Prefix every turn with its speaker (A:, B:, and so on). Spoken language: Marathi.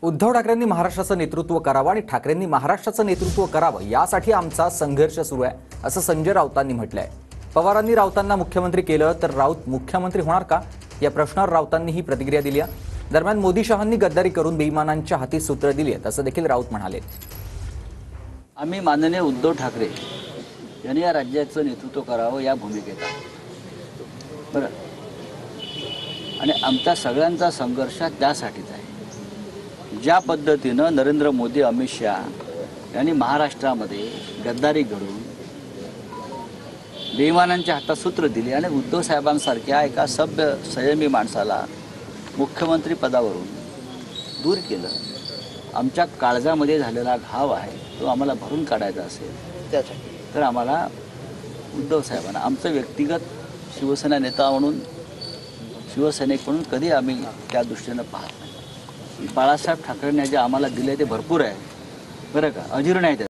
A: उद्धव ठाकरेंनी महाराष्ट्राचं नेतृत्व करावं आणि ठाकरेंनी महाराष्ट्राचं नेतृत्व करावं यासाठी आमचा संघर्ष सुरू आहे, असं संजय राऊतांनी म्हटलंय. पवारांनी राऊतांना मुख्यमंत्री केलं तर राऊत मुख्यमंत्री होणार का, या प्रश्नावर राऊतांनी ही प्रतिक्रिया दिली आहे. दरम्यान मोदी शहांनी गद्दारी करून बेईमानांच्या हाती सूत्र दिली आहेत, असं देखील राऊत म्हणाले.
B: आम्ही माननीय उद्धव ठाकरे यांनी या राज्याचं नेतृत्व करावं या भूमिकेत आहोत. बरं, आणि आमचा सगळ्यांचा संघर्ष त्यासाठीच आहे. ज्या पद्धतीनं नरेंद्र मोदी, अमित शहा यांनी महाराष्ट्रामध्ये गद्दारी घडवून बेईमानांच्या हातात सूत्र दिली आणि उद्धव साहेबांसारख्या एका सभ्य संयमी माणसाला मुख्यमंत्री पदावरून दूर केलं. आमच्या काळजामध्ये झालेला घाव आहे तो आम्हाला भरून काढायचा असेल त्यासाठी तर आम्हाला उद्धव साहेबांना आमचं व्यक्तिगत शिवसेना नेता म्हणून, शिवसैनिक म्हणून कधी आम्ही त्या दृष्टीनं पाहत नाही. बाळासाहेब ठाकरेंनी जे आम्हाला दिले ते भरपूर आहे, बरं का, अजीर्ण आहे.